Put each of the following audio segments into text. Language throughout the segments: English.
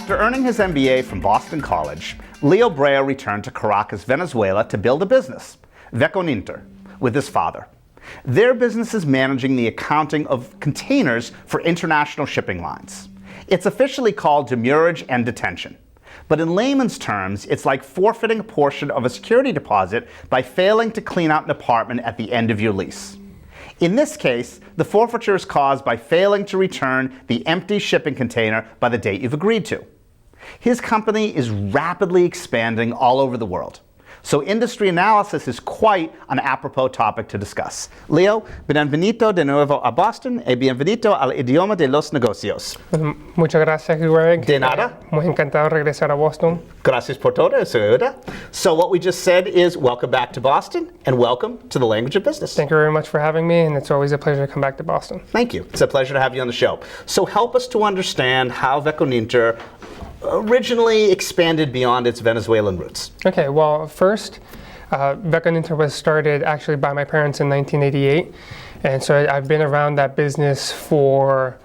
After earning his MBA from Boston College, Leo Brea returned to Caracas, Venezuela to build a business, Veconinter, with his father. Their business is managing the accounting of containers for international shipping lines. It's officially called demurrage and detention. But in layman's terms, it's like forfeiting a portion of a security deposit by failing to clean out an apartment at the end of your lease. In this case, the forfeiture is caused by failing to return the empty shipping container by the date you've agreed to. His company is rapidly expanding all over the world, so industry analysis is quite an apropos topic to discuss. Leo, bienvenido de nuevo a Boston y bienvenido al idioma de los negocios. Muchas gracias, Greg. De nada. Muy encantado de regresar a Boston. Gracias por todo, señora. So what we just said is welcome back to Boston and welcome to the language of business. Thank you very much for having me, and it's always a pleasure to come back to Boston. Thank you. It's a pleasure to have you on the show. So help us to understand how Veconinter originally expanded beyond its Venezuelan roots. Okay, well, first, Veconinter was started actually by my parents in 1988, and so I've been around that business for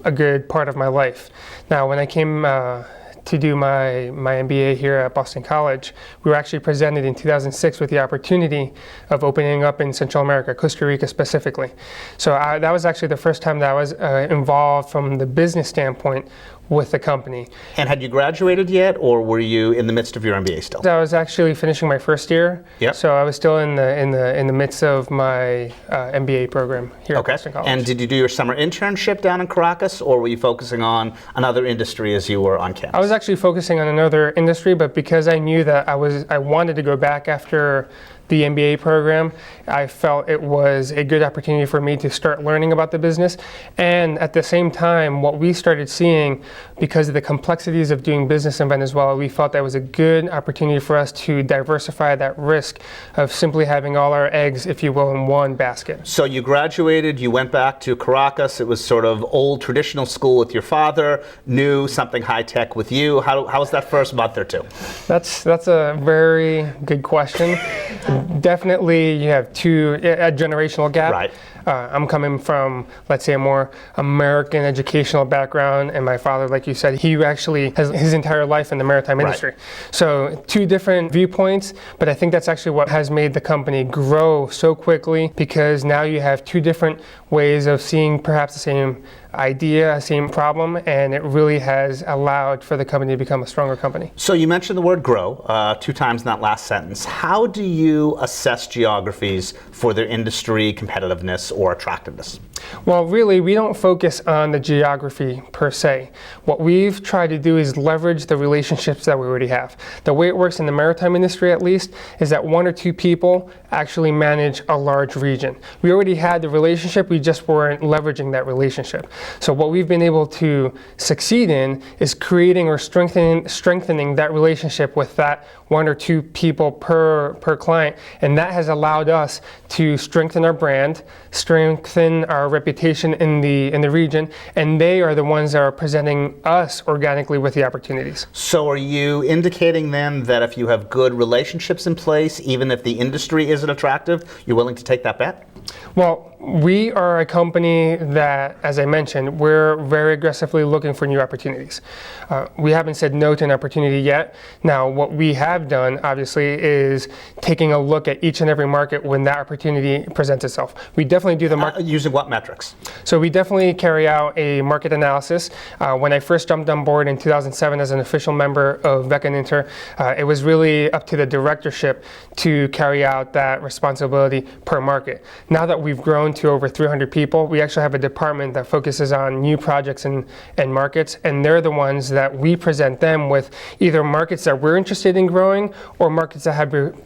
a good part of my life. Now, when I came to do my MBA here at Boston College, we were actually presented in 2006 with the opportunity of opening up in Central America, Costa Rica specifically. So that was actually the first time that I was involved from the business standpoint with the company. And had you graduated yet, or were you in the midst of your MBA still? I was actually finishing my first year, so I was still in the midst of my MBA program here at Boston College. And did you do your summer internship down in Caracas, or were you focusing on another industry as you were on campus? I was actually focusing on another industry, but because I knew that I wanted to go back after the MBA program, I felt it was a good opportunity for me to start learning about the business. And at the same time, what we started seeing, because of the complexities of doing business in Venezuela, we felt that was a good opportunity for us to diversify that risk of simply having all our eggs, if you will, in one basket. So you graduated, you went back to Caracas. It was sort of old traditional school with your father, new something high tech with you. How was that first month or two? That's a very good question. Definitely, you have a generational gap. Right. I'm coming from, let's say, a more American educational background, and my father, like you said, he actually has his entire life in the maritime industry. Right. So two different viewpoints, but I think that's actually what has made the company grow so quickly, because now you have two different ways of seeing perhaps the same idea, same problem, and it really has allowed for the company to become a stronger company. So you mentioned the word grow 2 times in that last sentence. How do you assess geographies for their industry competitiveness or attractiveness? Well, really, we don't focus on the geography per se. What we've tried to do is leverage the relationships that we already have. The way it works in the maritime industry, at least, is that 1 or 2 people actually manage a large region. We already had the relationship, we just weren't leveraging that relationship. So what we've been able to succeed in is creating or strengthening that relationship with that 1 or 2 people per client, and that has allowed us to strengthen our brand, strengthen our reputation in the region, and they are the ones that are presenting us organically with the opportunities. So are you indicating then that if you have good relationships in place, even if the industry isn't attractive, you're willing to take that bet? Well, we are a company that, as I mentioned, we're very aggressively looking for new opportunities. We haven't said no to an opportunity yet. Now, what we have done, obviously, is taking a look at each and every market when that opportunity presents itself. We definitely do the market. Using what metrics? So we definitely carry out a market analysis. When I first jumped on board in 2007 as an official member of Veconinter, it was really up to the directorship to carry out that responsibility per market. Now that we've grown to over 300 people, we actually have a department that focuses on new projects and markets, and they're the ones that we present them with either markets that we're interested in growing or markets that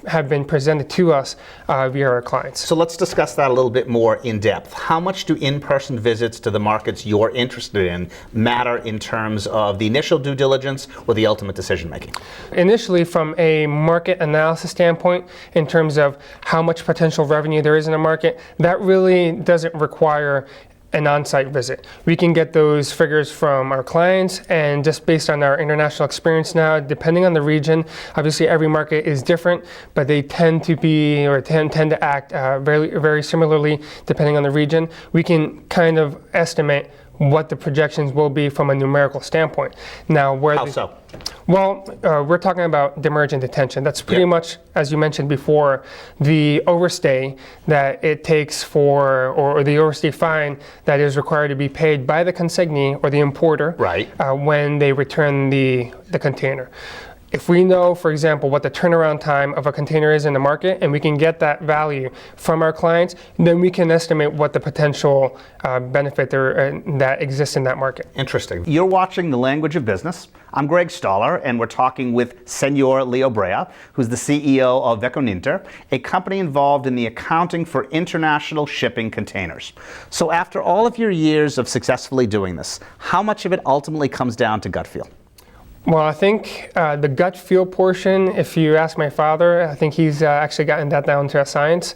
have been presented to us via our clients. So let's discuss that a little bit more in depth. How much do in-person visits to the markets you're interested in matter in terms of the initial due diligence or the ultimate decision making? Initially, from a market analysis standpoint, in terms of how much potential revenue there is in a market, that really doesn't require an on-site visit. We can get those figures from our clients, and just based on our international experience now, depending on the region, obviously every market is different, but they tend to be or tend to act very, very similarly depending on the region. We can kind of estimate what the projections will be from a numerical standpoint. Now, How so? Well, we're talking about demurrage and detention. That's pretty much, as you mentioned before, the overstay that it takes for, or the overstay fine that is required to be paid by the consignee or the importer when they return the container. If we know, for example, what the turnaround time of a container is in the market, and we can get that value from our clients, then we can estimate what the potential benefit that exists in that market. Interesting. You're watching The Language of Business. I'm Greg Stoller, and we're talking with Senor Leo Brea, who's the CEO of Veconinter, a company involved in the accounting for international shipping containers. So after all of your years of successfully doing this, how much of it ultimately comes down to gut feel? Well, I think the gut feel portion, if you ask my father, I think he's actually gotten that down to a science.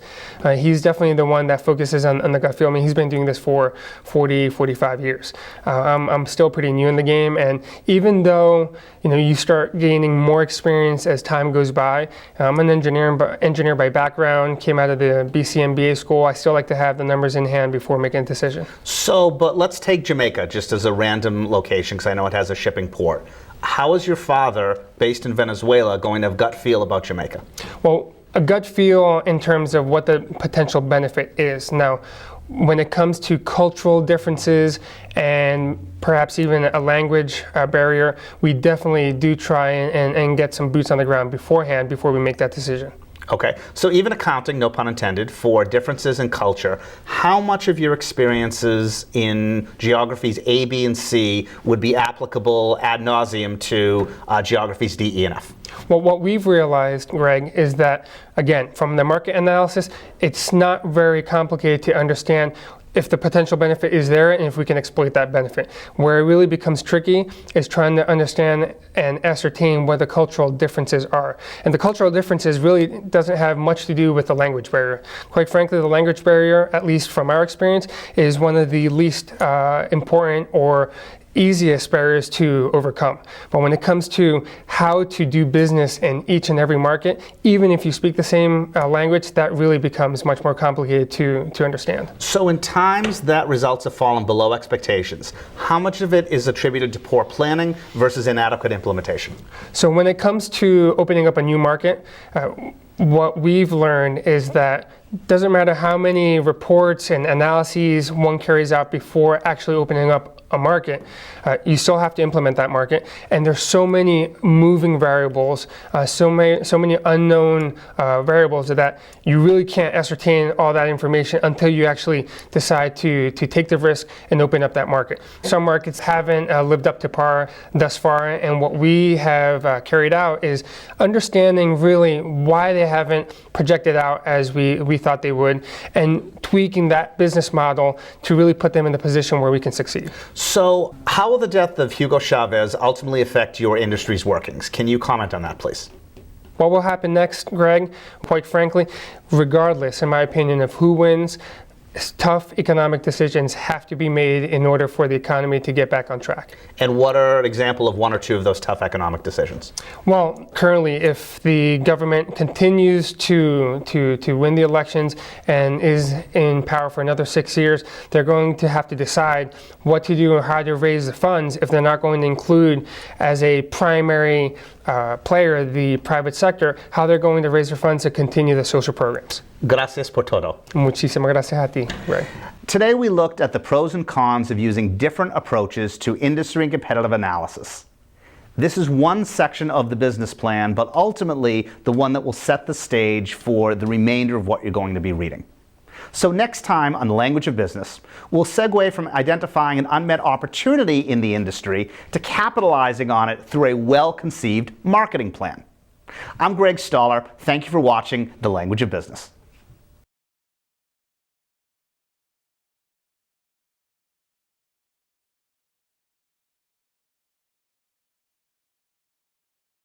He's definitely the one that focuses on the gut feel. I mean, he's been doing this for 40, 45 years. I'm still pretty new in the game, and even though you start gaining more experience as time goes by, I'm an engineer by background, came out of the BC MBA school. I still like to have the numbers in hand before making a decision. So, but let's take Jamaica just as a random location, because I know it has a shipping port. How is your father, based in Venezuela, going to have gut feel about Jamaica? Well, a gut feel in terms of what the potential benefit is. Now, when it comes to cultural differences and perhaps even a language barrier, we definitely do try and get some boots on the ground beforehand before we make that decision. Okay, so even accounting, no pun intended, for differences in culture, how much of your experiences in geographies A, B, and C would be applicable ad nauseum to geographies D, E, and F? Well, what we've realized, Greg, is that, again, from the market analysis, it's not very complicated to understand if the potential benefit is there and if we can exploit that benefit. Where it really becomes tricky is trying to understand and ascertain what the cultural differences are. And the cultural differences really doesn't have much to do with the language barrier. Quite frankly, the language barrier, at least from our experience, is one of the least important or easiest barriers to overcome. But when it comes to how to do business in each and every market, even if you speak the same language, that really becomes much more complicated to understand. So in times that results have fallen below expectations, how much of it is attributed to poor planning versus inadequate implementation? So when it comes to opening up a new market, what we've learned is that doesn't matter how many reports and analyses one carries out before actually opening up a market, you still have to implement that market, and there's so many moving variables, so many unknown variables that you really can't ascertain all that information until you actually decide to take the risk and open up that market. Some markets haven't lived up to par thus far, and what we have carried out is understanding really why they haven't projected out as we thought they would, and tweaking that business model to really put them in the position where we can succeed. So how will the death of Hugo Chavez ultimately affect your industry's workings? Can you comment on that, please? What will happen next, Greg? Quite frankly, regardless, in my opinion, of who wins, tough economic decisions have to be made in order for the economy to get back on track. And what are an example of one or two of those tough economic decisions? Well, currently, if the government continues to win the elections and is in power for another 6 years, they're going to have to decide what to do and how to raise the funds if they're not going to include as a primary player the private sector, how they're going to raise their funds to continue the social programs. Gracias por todo. Muchísimas gracias a ti, Ray. Today we looked at the pros and cons of using different approaches to industry and competitive analysis. This is one section of the business plan, but ultimately the one that will set the stage for the remainder of what you're going to be reading. So next time on The Language of Business, we'll segue from identifying an unmet opportunity in the industry to capitalizing on it through a well-conceived marketing plan. I'm Greg Stoller. Thank you for watching The Language of Business.